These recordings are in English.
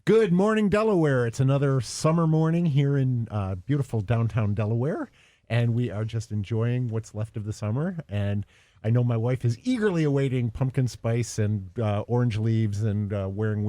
Good morning, Delaware. It's another summer morning here in beautiful downtown Delaware, and we are just enjoying what's left of the summer. And I know my wife is eagerly awaiting pumpkin spice and orange leaves and wearing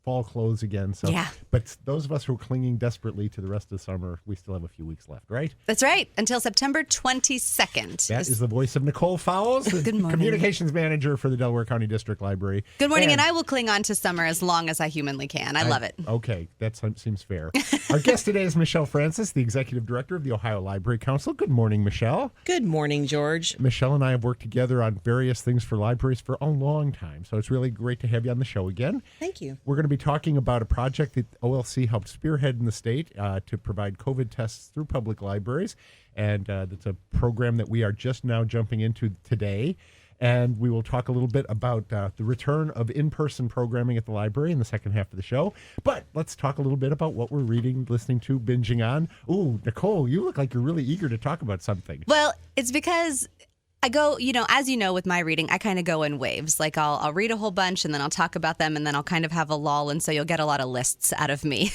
fall clothes again. So, yeah. But those of us who are clinging desperately to the rest of the summer, we still have a few weeks left, right? That's right. Until September 22nd. That is the voice of Nicole Fowles, Good morning. Communications Manager for the Delaware County District Library. Good morning, and I will cling on to summer as long as I humanly can. I love it. Okay, that seems fair. Our guest today is Michelle Francis, the Executive Director of the Ohio Library Council. Good morning, Michelle. Good morning, George. Michelle and I have worked together on various things for libraries for a long time, so it's really great to have you on the show again. Thank you. We're going to be talking about a project that OLC helped spearhead in the state to provide COVID tests through public libraries, and that's a program that we are just now jumping into today. And we will talk a little bit about the return of in-person programming at the library in the second half of the show. But let's talk a little bit about what we're reading, listening to, binging on. Ooh, Nicole, you look like you're really eager to talk about something. Well, it's because I go, as you know, with my reading, I kind of go in waves. Like I'll read a whole bunch and then I'll talk about them and then I'll kind of have a lull. And so you'll get a lot of lists out of me.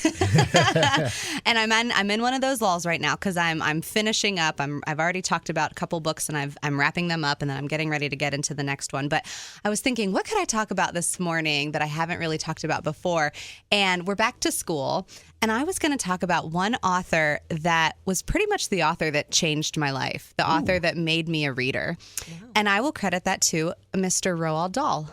And I'm in one of those lulls right now because I'm finishing up. I've already talked about a couple books and I'm wrapping them up and then I'm getting ready to get into the next one. But I was thinking, what could I talk about this morning that I haven't really talked about before? And we're back to school. And I was going to talk about one author that was pretty much the author that changed my life, the author that made me a reader. Wow. And I will credit that to Mr. Roald Dahl.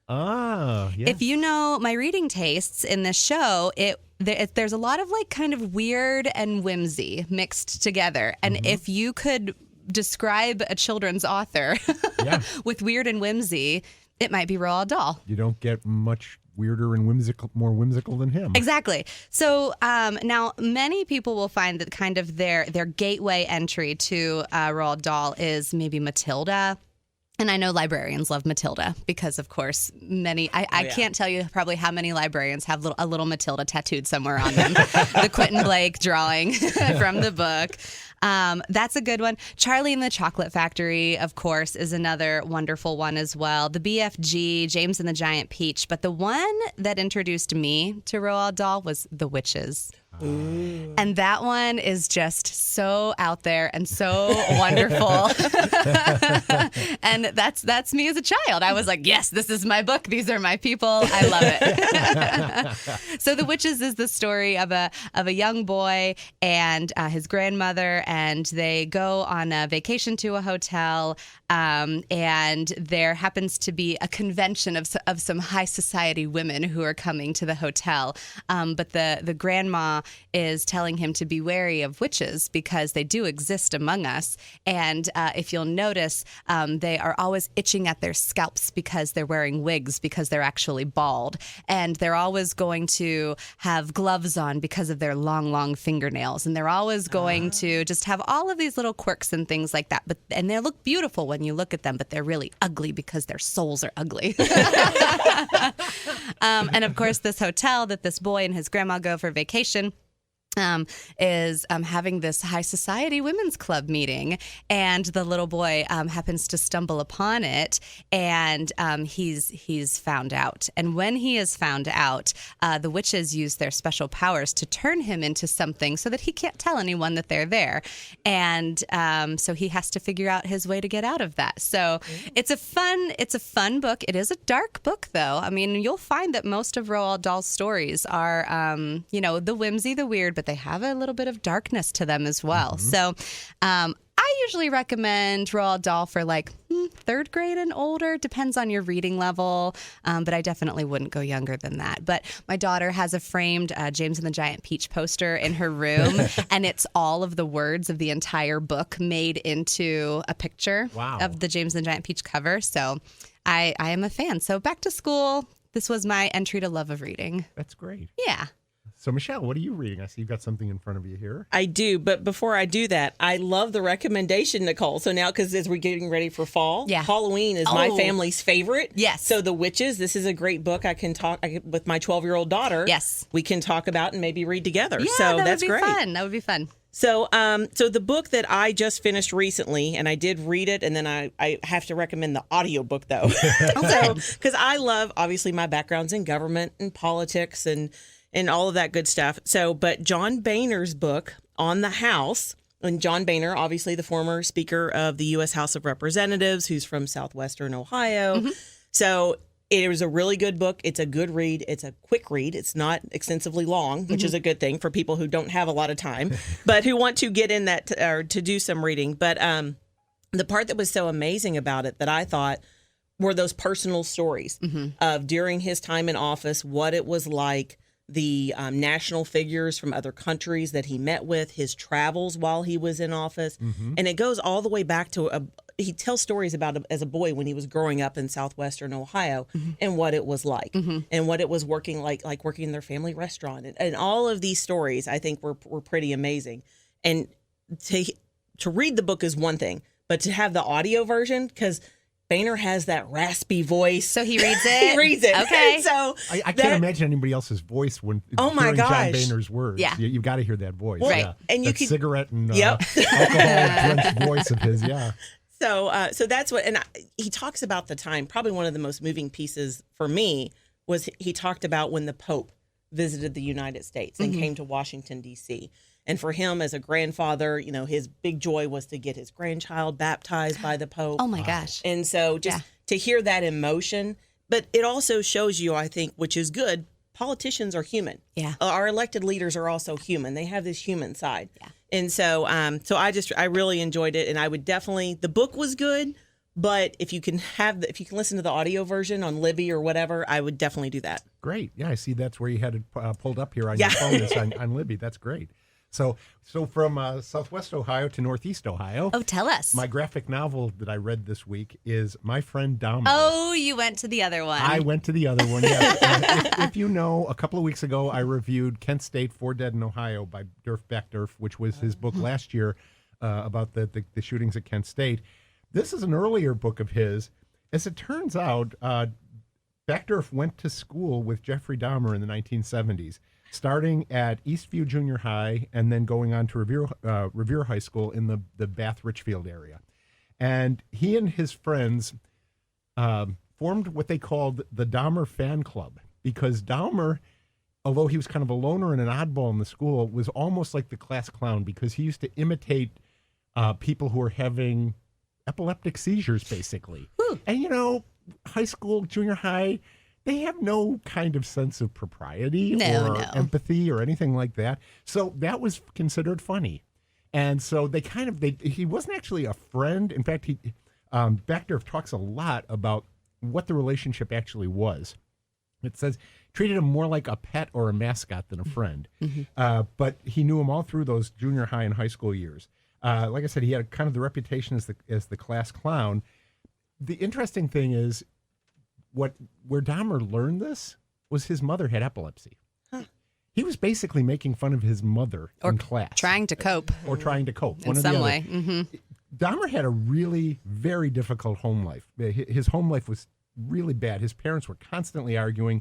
Ah, yes. If you know my reading tastes in this show, there's a lot of like kind of weird and whimsy mixed together. And if you could describe a children's author with weird and whimsy, it might be Roald Dahl. You don't get much weirder and more whimsical than him. Exactly. So now many people will find that kind of their gateway entry to Roald Dahl is maybe Matilda. And I know librarians love Matilda because, of course, I can't tell you probably how many librarians have a little Matilda tattooed somewhere on them. The Quentin Blake drawing from the book. That's a good one. Charlie and the Chocolate Factory, of course, is another wonderful one as well. The BFG, James and the Giant Peach. But the one that introduced me to Roald Dahl was The Witches. Ooh. And that one is just so out there and so wonderful. And that's me as a child. I was like, yes, this is my book. These are my people. I love it. So The Witches is the story of a young boy and his grandmother, and they go on a vacation to a hotel, and there happens to be a convention of some high society women who are coming to the hotel. But the grandma is telling him to be wary of witches because they do exist among us. And if you'll notice, they are always itching at their scalps because they're wearing wigs because they're actually bald. And they're always going to have gloves on because of their long, long fingernails. And they're always going to just have all of these little quirks and things like that. And they look beautiful when you look at them, but they're really ugly because their souls are ugly. And of course, this hotel that this boy and his grandma go for vacation is having this high society women's club meeting, and the little boy happens to stumble upon it, and he's found out. And when he is found out, the witches use their special powers to turn him into something so that he can't tell anyone that they're there. And so he has to figure out his way to get out of that. So it's a fun book. It is a dark book, though. I mean, you'll find that most of Roald Dahl's stories are, the whimsy, the weird, but they have a little bit of darkness to them as well. So I usually recommend Roald Dahl for like third grade and older. Depends on your reading level, but I definitely wouldn't go younger than that. But my daughter has a framed James and the Giant Peach poster in her room, and it's all of the words of the entire book made into a picture of the James and the Giant Peach cover. So I am a fan. So back to school, this was my entry to love of reading. That's great. Yeah. So, Michelle, what are you reading? I see you've got something in front of you here. I do, but before I do that, I love the recommendation, Nicole. So now, because as we're getting ready for fall, Halloween is my family's favorite. Yes. So The Witches, this is a great book I can talk with my 12-year-old daughter. Yes. We can talk about and maybe read together. Yeah, so that that's would be great. Fun. That would be fun. So, so the book that I just finished recently, and I did read it, and then I have to recommend the audiobook though. So, because I love, obviously, my background's in government and politics and all of that good stuff. So, but John Boehner's book On the House, and John Boehner, obviously the former Speaker of the U.S. House of Representatives, who's from Southwestern Ohio. So it was a really good book. It's a good read. It's a quick read. It's not extensively long, which is a good thing for people who don't have a lot of time, but who want to get in that or to do some reading. But the part that was so amazing about it that I thought were those personal stories of during his time in office, what it was like, the national figures from other countries that he met with, his travels while he was in office. And it goes all the way back to he tells stories about as a boy when he was growing up in Southwestern Ohio and what it was like and what it was working like working in their family restaurant. And all of these stories, I think, were pretty amazing. And to read the book is one thing, but to have the audio version, because Boehner has that raspy voice. So he reads it? He reads it. Okay. So I can't imagine anybody else's voice when during John Boehner's words. Yeah. You've got to hear that voice. Well, yeah. and you that can, cigarette and alcohol-drenched voice of his, yeah. So that's what, and he talks about the time. Probably one of the most moving pieces for me was he talked about when the Pope visited the United States and came to Washington, D.C. And for him as a grandfather, you know, his big joy was to get his grandchild baptized by the Pope. Oh, my gosh. And so just to hear that emotion, but it also shows you, I think, which is good, politicians are human. Yeah. Our elected leaders are also human. They have this human side. Yeah. And so I really enjoyed it. And I would definitely, the book was good, but if you can listen to the audio version on Libby or whatever, I would definitely do that. Great. Yeah, I see that's where you had it pulled up here on your phone is on Libby. That's great. So from Southwest Ohio to Northeast Ohio. Oh, tell us. My graphic novel that I read this week is My Friend Dahmer. Oh, you went to the other one. I went to the other one, yes. If you know, a couple of weeks ago, I reviewed Kent State, 4 Dead in Ohio by Derk Dackderf, which was his book last year about the shootings at Kent State. This is an earlier book of his. As it turns out, Dackderf went to school with Jeffrey Dahmer in the 1970s. Starting at Eastview Junior High and then going on to Revere High School in the Bath Richfield area. And he and his friends formed what they called the Dahmer Fan Club, because Dahmer, although he was kind of a loner and an oddball in the school, was almost like the class clown, because he used to imitate people who were having epileptic seizures, basically. And, you know, high school, junior high, they have no kind of sense of propriety or empathy or anything like that. So that was considered funny. And so he wasn't actually a friend. In fact, Dackderf talks a lot about what the relationship actually was. It says, treated him more like a pet or a mascot than a friend. But he knew him all through those junior high and high school years. Like I said, he had kind of the reputation as the class clown. The interesting thing is, where Dahmer learned this was his mother had epilepsy. He was basically making fun of his mother in class. Trying to cope. In some way. Dahmer had a really very difficult home life. His home life was really bad. His parents were constantly arguing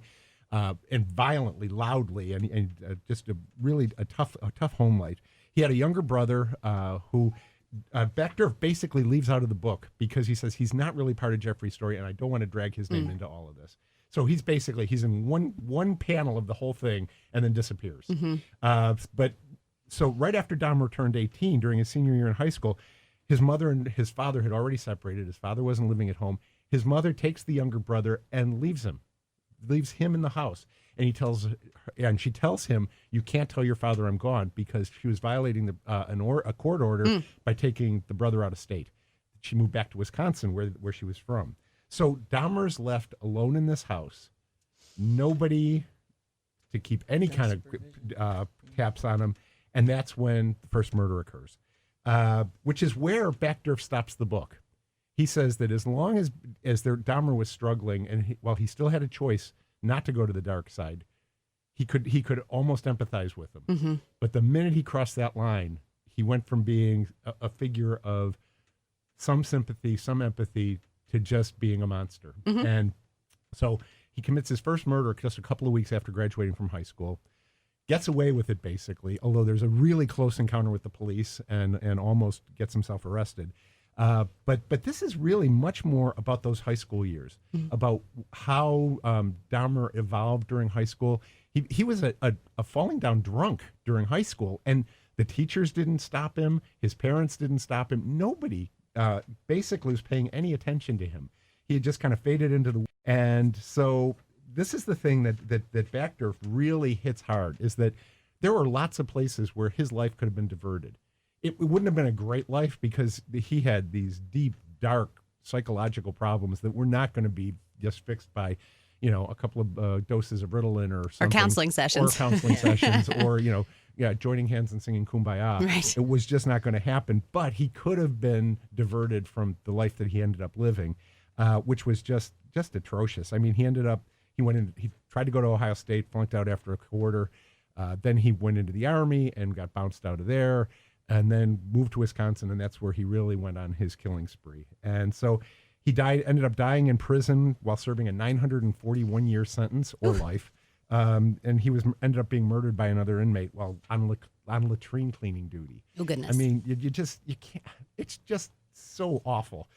and violently, loudly, and just a tough home life. He had a younger brother who Dackderf basically leaves out of the book because he says he's not really part of Jeffrey's story, and I don't want to drag his name into all of this. So he's in one panel of the whole thing and then disappears. But so right after Dahmer turned 18, during his senior year in high school, his mother and his father had already separated. His father wasn't living at home. His mother takes the younger brother and leaves him in the house. And she tells him, "You can't tell your father I'm gone," because she was violating a court order by taking the brother out of state. She moved back to Wisconsin, where she was from. So Dahmer's left alone in this house, nobody to keep any kind of taps on him, and that's when the first murder occurs, which is where Dackderf stops the book. He says that as long as Dahmer was struggling, and while he still had a choice not to go to the dark side, he could almost empathize with him. But the minute he crossed that line, he went from being a figure of some sympathy, some empathy, to just being a monster. And so he commits his first murder just a couple of weeks after graduating from high school. gets away with it basically, although there's a really close encounter with the police and almost gets himself arrested. But this is really much more about those high school years, about how Dahmer evolved during high school. He was a falling down drunk during high school, and the teachers didn't stop him. His parents didn't stop him. Nobody basically was paying any attention to him. He had just kind of faded into the... And so this is the thing that Dackderf really hits hard, is that there were lots of places where his life could have been diverted. It wouldn't have been a great life because he had these deep, dark psychological problems that were not going to be just fixed by, a couple of doses of Ritalin or something. Or counseling sessions. Or, joining hands and singing Kumbaya. Right. It was just not going to happen. But he could have been diverted from the life that he ended up living, which was just atrocious. I mean, he tried to go to Ohio State, flunked out after a quarter. Then he went into the Army and got bounced out of there, and then moved to Wisconsin, and that's where he really went on his killing spree. And so he ended up dying in prison while serving a 941-year sentence or life. And he ended up being murdered by another inmate while on latrine cleaning duty. Oh, goodness. I mean, you can't. It's just so awful.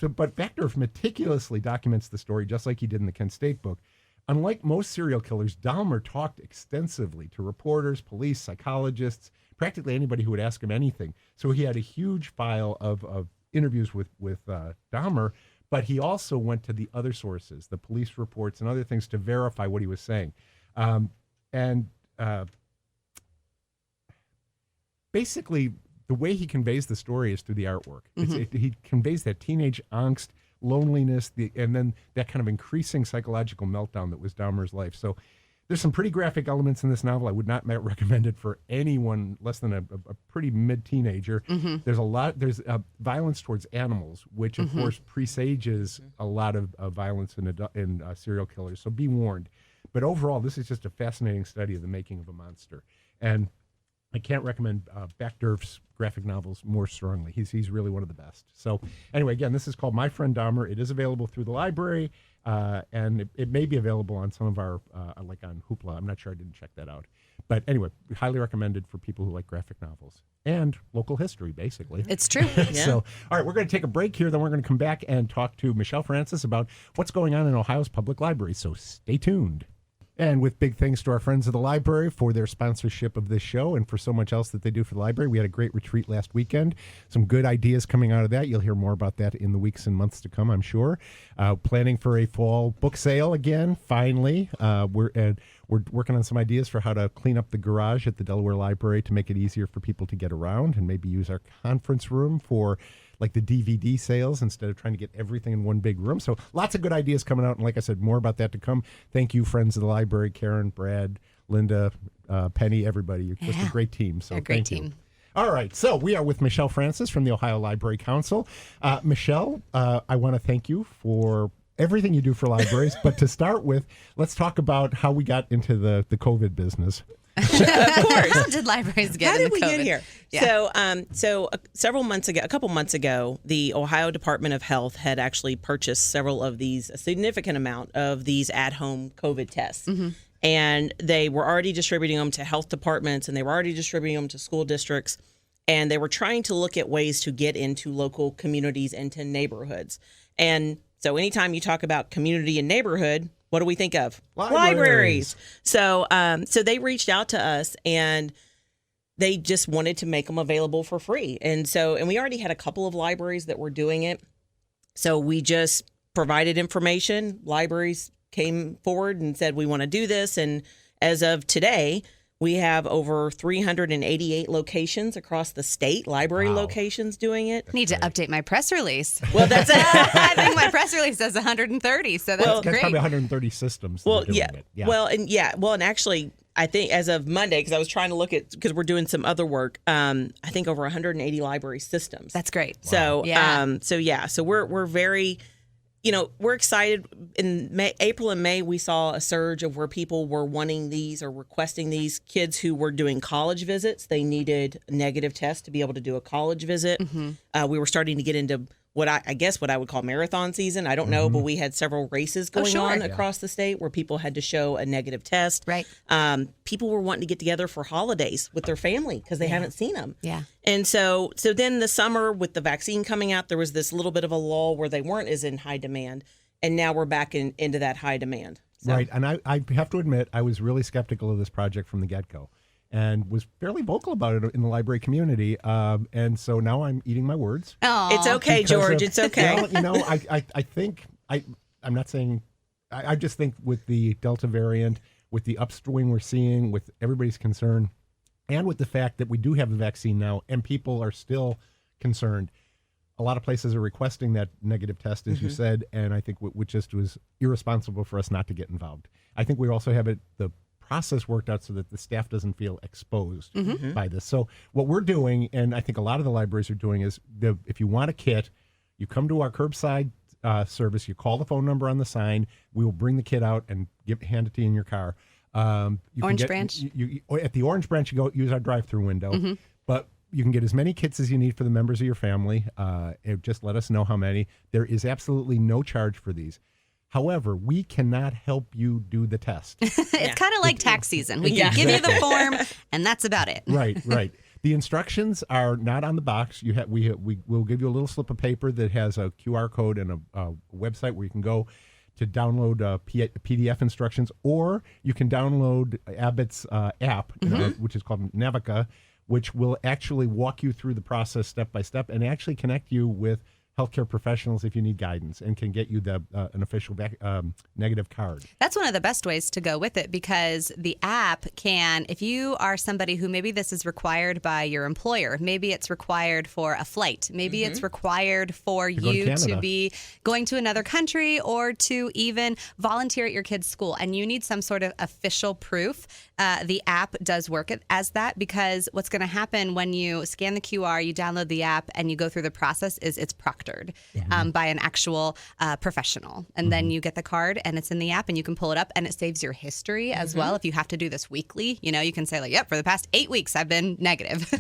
But Dackderf meticulously documents the story, just like he did in the Kent State book. Unlike most serial killers, Dahmer talked extensively to reporters, police, psychologists, practically anybody who would ask him anything. So he had a huge file of interviews with Dahmer, but he also went to the other sources, the police reports and other things, to verify what he was saying. Basically, the way he conveys the story is through the artwork. He conveys that teenage angst, loneliness, and then that kind of increasing psychological meltdown that was Dahmer's life. So there's some pretty graphic elements in this novel. I would not recommend it for anyone less than a pretty mid-teenager. There's violence towards animals, which of course presages a lot of violence in serial killers. So be warned. But overall, this is just a fascinating study of the making of a monster. And I can't recommend Dackderf's graphic novels more strongly. He's really one of the best. So anyway, again, this is called My Friend Dahmer. It is available through the library, and it may be available on some of our, like on Hoopla. I'm not sure. I didn't check that out. But anyway, highly recommended for people who like graphic novels and local history, basically. It's true. Yeah. So, all right, we're going to take a break here. Then we're going to come back and talk to Michelle Francis about what's going on in Ohio's public libraries. So stay tuned. And with big thanks to our friends of the library for their sponsorship of this show and for so much else that they do for the library. We had a great retreat last weekend. Some good ideas coming out of that. You'll hear more about that in the weeks and months to come, I'm sure. Planning for a fall book sale again, finally. We're working on some ideas for how to clean up the garage at the Delaware Library to make it easier for people to get around and maybe use our conference room for like the DVD sales instead of trying to get everything in one big room. So lots of good ideas coming out. And like I said, more about that to come. Thank you, friends of the library, Karen, Brad, Linda, Penny, everybody. You're just a great team. So a great thank team. you. All right. So we are with Michelle Francis from the Ohio Library Council. Michelle, I want to thank you for everything you do for libraries. But to start with, let's talk about how we got into the COVID business. Of course. How did libraries get How into did we COVID? get here? Yeah. So a couple months ago, the Ohio Department of Health had actually purchased a significant amount of these at-home COVID tests. And they were already distributing them to health departments, and they were already distributing them to school districts. And they were trying to look at ways to get into local communities and to neighborhoods. And so anytime you talk about community and neighborhood, what do we think of? Libraries. So they reached out to us, and they just wanted to make them available for free. And we already had a couple of libraries that were doing it. So we just provided information. Libraries came forward and said, we want to do this. And as of today, we have over 388 locations across the state, library locations doing it. Need to update my press release. Well, that's I think my press release says 130, so that's That's great. probably 130 systems. That Well, are doing yeah. it. Yeah. Well, and actually, I think as of Monday, because I was trying to look at, because we're doing some other work, I think over 180 library systems. That's great. So, Yeah. So we're very, we're excited. In April and May, we saw a surge of where people were wanting these or requesting these. Kids who were doing college visits, they needed a negative test to be able to do a college visit. We were starting to get into what I guess what I would call marathon season. I don't know, but we had several races going on across the state where people had to show a negative test. Right. People were wanting to get together for holidays with their family because they haven't seen them. Yeah. And so then the summer with the vaccine coming out, there was this little bit of a lull where they weren't as in high demand. And now we're back into that high demand. So. Right. And I have to admit, I was really skeptical of this project from the get-go and was fairly vocal about it in the library community. And so now I'm eating my words. Oh, it's okay, George. It's okay. Well, I think, I'm not saying, I just think with the Delta variant, with the upswing we're seeing, with everybody's concern, and with the fact that we do have the vaccine now and people are still concerned, a lot of places are requesting that negative test, as you said, and I think which just was irresponsible for us not to get involved. I think we also have the process worked out so that the staff doesn't feel exposed by this. So what we're doing, and I think a lot of the libraries are doing, is if you want a kit, you come to our curbside service, you call the phone number on the sign, we will bring the kit out and hand it to you in your car. Orange Branch? At the Orange Branch, you go use our drive-through window, but you can get as many kits as you need for the members of your family. Just let us know how many. There is absolutely no charge for these. However, we cannot help you do the test. It's kind of like tax season. We can give you the form, and that's about it. Right. The instructions are not on the box. We will give you a little slip of paper that has a QR code and a website where you can go to download PDF instructions, or you can download Abbott's app, which is called Navica, which will actually walk you through the process step by step and actually connect you with healthcare professionals if you need guidance, and can get you an official negative card. That's one of the best ways to go with it, because the app can, if you are somebody who maybe this is required by your employer, maybe it's required for a flight, maybe it's required for you to be going to another country or to even volunteer at your kid's school, and you need some sort of official proof, the app does work as that, because what's going to happen when you scan the QR, you download the app, and you go through the process is it's proctored by an actual professional. And then you get the card and it's in the app and you can pull it up, and it saves your history as well. If you have to do this weekly, you can say like, yep, for the past 8 weeks, I've been negative.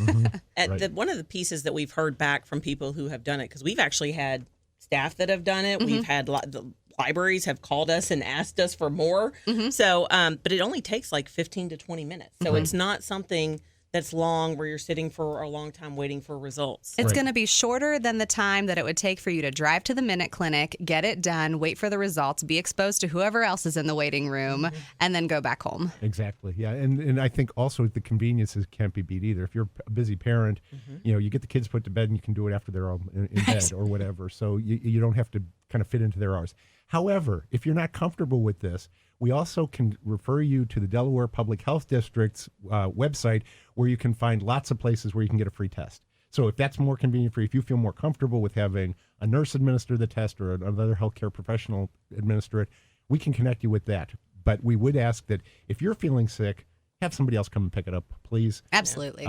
One of the pieces that we've heard back from people who have done it, because we've actually had staff that have done it. We've had the libraries have called us and asked us for more. So, but it only takes like 15 to 20 minutes. So it's not something that's long where you're sitting for a long time waiting for results. It's going to be shorter than the time that it would take for you to drive to the Minute Clinic, get it done, wait for the results, be exposed to whoever else is in the waiting room, and then go back home. Exactly. Yeah. And I think also the conveniences can't be beat either. If you're a busy parent, you get the kids put to bed and you can do it after they're all in bed or whatever. So you don't have to kind of fit into their hours. However, if you're not comfortable with this, we also can refer you to the Delaware Public Health District's website, where you can find lots of places where you can get a free test. So if that's more convenient for you, if you feel more comfortable with having a nurse administer the test or another healthcare professional administer it, we can connect you with that. But we would ask that if you're feeling sick, have somebody else come and pick it up, please. Absolutely.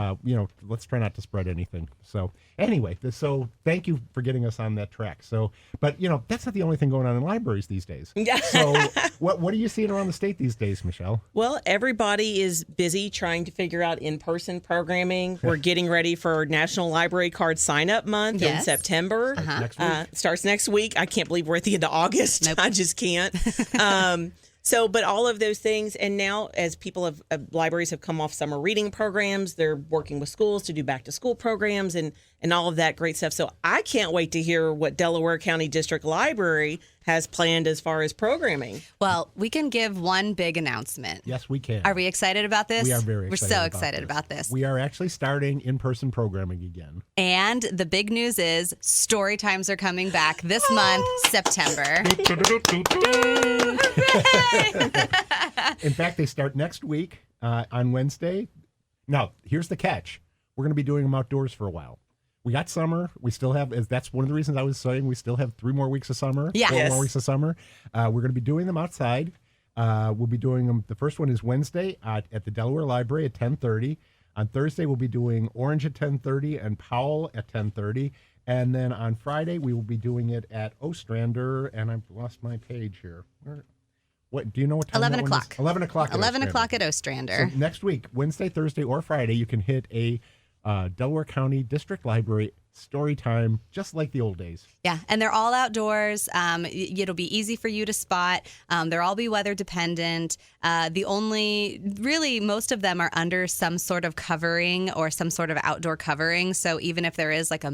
Let's try not to spread anything. So anyway, so thank you for getting us on that track. So, but that's not the only thing going on in libraries these days. Yeah. So what are you seeing around the state these days, Michelle? Well, everybody is busy trying to figure out in-person programming. We're getting ready for National Library Card Sign-Up Month in September. Next week. Starts next week. I can't believe we're at the end of August. Nope. I just can't. But all of those things, and now as libraries have come off summer reading programs, they're working with schools to do back-to-school programs and all of that great stuff. So I can't wait to hear what Delaware County District Library has planned as far as programming. Well, we can give one big announcement. Yes, we can. Are we excited about this? We are very excited. We're so excited about this. We are actually starting in-person programming again. And the big news is story times are coming back this month, September. In fact, they start next week on Wednesday. Now, here's the catch. We're going to be doing them outdoors for a while. We got summer. We still have, that's one of the reasons I was saying we still have 3 more weeks of summer. Yeah. 4 more weeks of summer. We're going to be doing them outside. We'll be doing them. The first one is Wednesday at the Delaware Library at 10:30. On Thursday, we'll be doing Orange at 10:30 and Powell at 10:30. And then on Friday, we will be doing it at Ostrander. And I've lost my page here. What do you know what time? 11 o'clock. 11 o'clock. 11 o'clock at Ostrander. So next week, Wednesday, Thursday, or Friday, you can hit a Delaware County District Library story time, just like the old days. Yeah, and they're all outdoors. It'll be easy for you to spot. They'll all be weather dependent. Most of them are under some sort of covering or some sort of outdoor covering. So even if there is like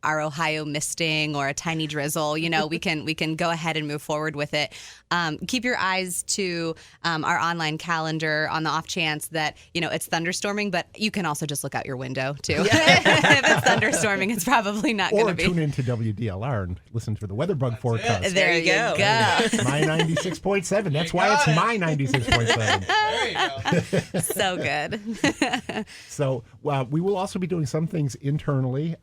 our Ohio misting or a tiny drizzle, we can go ahead and move forward with it. Keep your eyes to our online calendar on the off chance that it's thunderstorming, but you can also just look out your window too. If it's thunderstorming, it's probably not going to be. Or tune into WDLR and listen to the weather bug forecast. There you go. My 96.7. That's why it's my 96.7. There you go. So good. So we will also be doing some things internally.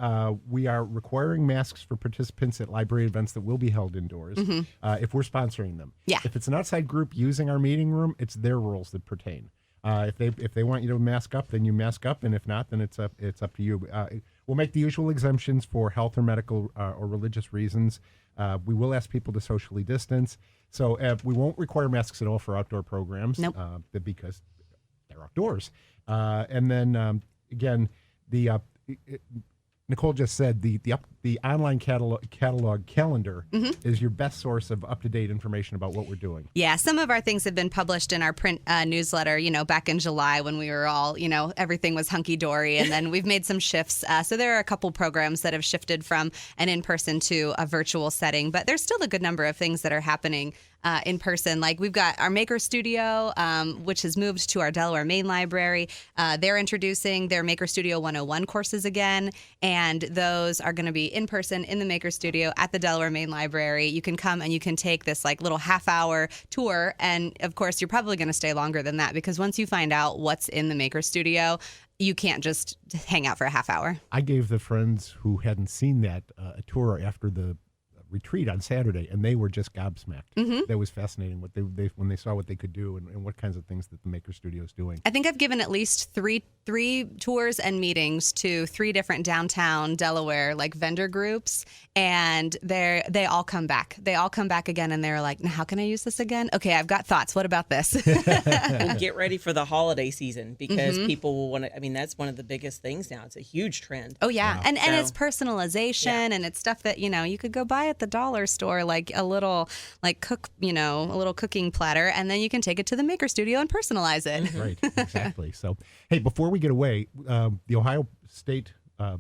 We are requiring masks for participants at library events that will be held indoors if we're sponsoring them. Yeah. If it's an outside group using our meeting room, it's their rules that pertain. If they want you to mask up, then you mask up, and if not, then it's up to you. We'll make the usual exemptions for health or medical or religious reasons. We will ask people to socially distance. So we won't require masks at all for outdoor programs. Nope. Because they're outdoors. And then again, Nicole just said the online catalog calendar is your best source of up-to-date information about what we're doing. Yeah, some of our things have been published in our print newsletter, back in July when we were all, everything was hunky-dory, and then we've made some shifts. So there are a couple programs that have shifted from an in-person to a virtual setting, but there's still a good number of things that are happening in person. Like we've got our Maker Studio, which has moved to our Delaware Main Library. They're introducing their Maker Studio 101 courses again, and those are going to be in person in the Maker Studio at the Delaware Main Library. You can come and you can take this like little half-hour tour, and of course you're probably going to stay longer than that because once you find out what's in the Maker Studio, you can't just hang out for a half hour. I gave the friends who hadn't seen that a tour after the retreat on Saturday, and they were just gobsmacked. That was fascinating what they when they saw what they could do and what kinds of things that the Maker Studio is doing. I think I've given at least three tours and meetings to 3 different downtown Delaware vendor groups, and they all come back. They all come back again, and they're like, "How can I use this again? Okay, I've got thoughts. What about this?" Well, get ready for the holiday season because people will want to. I mean, that's one of the biggest things now. It's a huge trend. Oh yeah, and it's personalization, and it's stuff that you could go buy at the dollar store, like a little a little cooking platter, and then you can take it to the Maker Studio and personalize it. Right, exactly. So, hey, before we get away, the Ohio State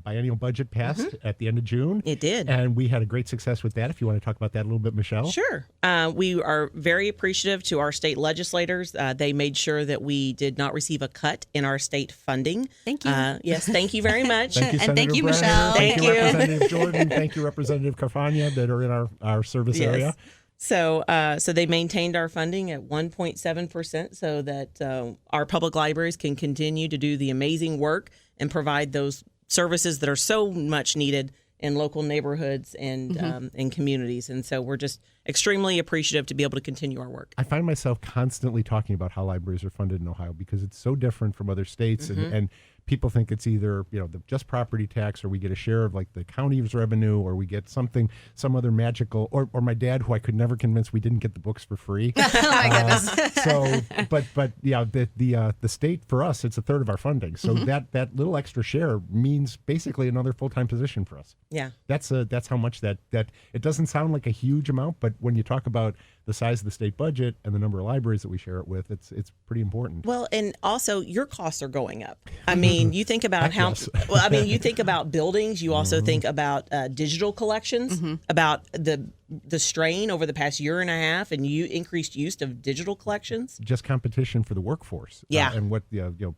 biennial budget passed at the end of June. It did. And we had a great success with that. If you want to talk about that a little bit, Michelle. Sure. We are very appreciative to our state legislators. They made sure that we did not receive a cut in our state funding. Thank you. Yes, thank you very much. Thank you, Senator thank you, Brenner. Michelle. Thank you, Thank you. Representative Jordan. Thank you, Representative Cafagna, that are in our service area. So they maintained our funding at 1.7% so that our public libraries can continue to do the amazing work and provide those services that are so much needed in local neighborhoods and and communities. And so we're just extremely appreciative to be able to continue our work. I find myself constantly talking about how libraries are funded in Ohio because it's so different from other states, and people think it's either the just property tax, or we get a share of the county's revenue, or we get some other magical, or my dad, who I could never convince we didn't get the books for free. Oh my goodness. So, but yeah, the state for us, it's a third of our funding. So that little extra share means basically another full-time position for us. Yeah, that's how much that it doesn't sound like a huge amount, but when you talk about the size of the state budget and the number of libraries that we share it with, it's pretty important. Well, and also your costs are going up. I mean, you think about you think about buildings. You also think about digital collections, about the strain over the past year and a half, and increased use of digital collections. Just competition for the workforce. And what the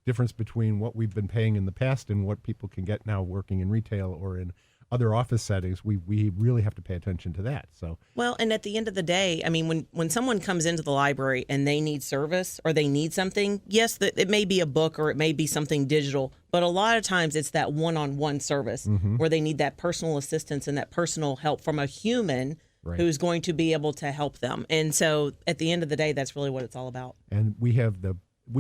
difference between what we've been paying in the past and what people can get now working in retail or in other office settings, we really have to pay attention to that. So well, and at the end of the day, I mean, when someone comes into the library and they need service or they need something, yes, it may be a book or it may be something digital, but a lot of times it's that one-on-one service where they need that personal assistance and that personal help from a human who's going to be able to help them. And so at the end of the day, that's really what it's all about. And we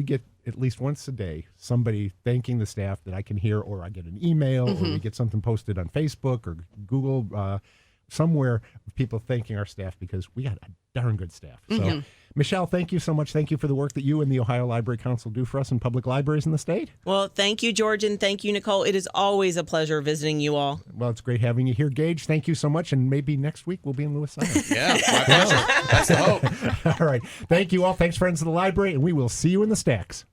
get at least once a day somebody thanking the staff that I can hear, or I get an email, or we get something posted on Facebook or Google, somewhere, people thanking our staff because we got a darn good staff. So, Michelle, thank you so much. Thank you for the work that you and the Ohio Library Council do for us in public libraries in the state. Well, thank you, George, and thank you, Nicole. It is always a pleasure visiting you all. Well, it's great having you here, Gage. Thank you so much, and maybe next week we'll be in Lewis Center. Yeah, my pleasure. That's the hope. All right. Thank you all. Thanks, friends of the library, and we will see you in the stacks.